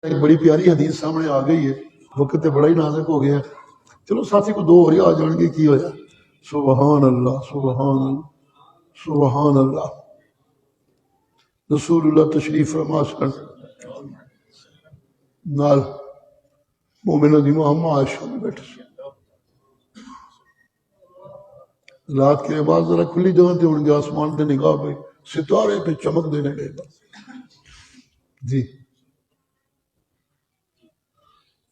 ایک بڑی پیاری حدیث سامنے آ گئی ہے، وقت بڑا ہی نازک ہو گیا. چلو ساتھی کو دو اور آ جان گے کی ہویا. سبحان اللہ سبحان اللہ سبحان اللہ. رسول اللہ تشریف فرما سن نال مومنہ دی ماں عائشہ میں بیٹھے سن. رات کے بعد ذرا کھلی جگہ تے ان کے آسمان تے نگاہ پہ ستارے پہ چمک دینے لگے گا. جی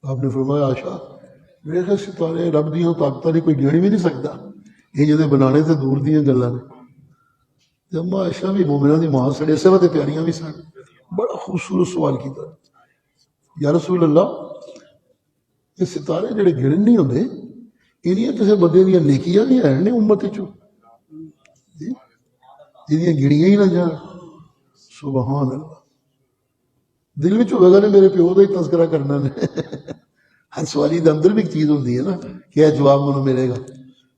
آپ نے فرمایا عائشہ میرے ستارے رب دیاں طاقتاں نے کوئی گن بھی نہیں سکتا، یہ جدے بنانے سے دور دیاں گلاں نے. جب عائشہ بھی مومنہ دی ماں سن اسے وقت پیاریاں بھی سن. بڑا خوبصورت سوال کیتا، یا رسول اللہ یہ ستارے جڑے گن نہیں ہوندے انہیاں کسے بندے دیاں نیکیاں بھی ہیں نے امت وچوں جہاں گنیاں ہی نہ جان. سبحان اللہ. دل میں ہوئے گا نے میرے پیو کا ہی تذکرہ کرنا نے. ہر سوالی دے اندر بھی ایک چیز ہوتی ہے نا کہ یہ جواب منو ملے گا.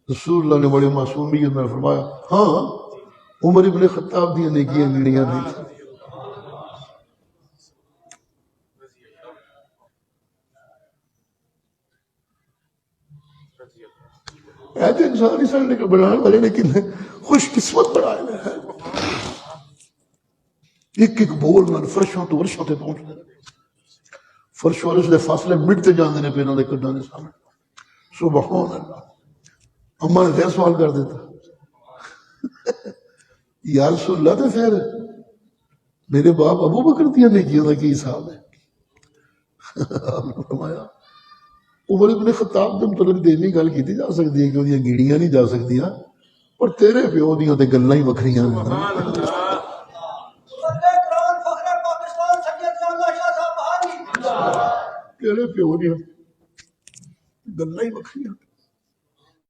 رسول اللہ نے بڑے معصومیت میں فرمایا ہاں عمر ابن خطاب دی نیکیاں گنیاں نہیں. ایسے انسان ہی سن بنانے والے لیکن خوش قسمت بنائے ہیں. ایک ایک بول نال فرشوں تو عرشوں تے پہنچتے ہیں. فرش و عرش دے فاصلے مٹتے جاندے نے پیروں دے قداں دے سامنے. سبحان اللہ. اما نے پھر سوال کر دیتا یا رسول اللہ تو پھر میرے باپ ابو بکر دیا نیکیوں کا کی حساب ہے. آپ نے فرمایا عمر ابن خطاب دے متعلق تے نہیں گل کیتی جا سکتی ہے کہ وہ گیڑیاں نہیں جا سکتیاں پر تیرے پیو دیاں تے گلاں ہی وکھریاں نے. تیرے پیو دیاں گلاں ہی وکھریاں.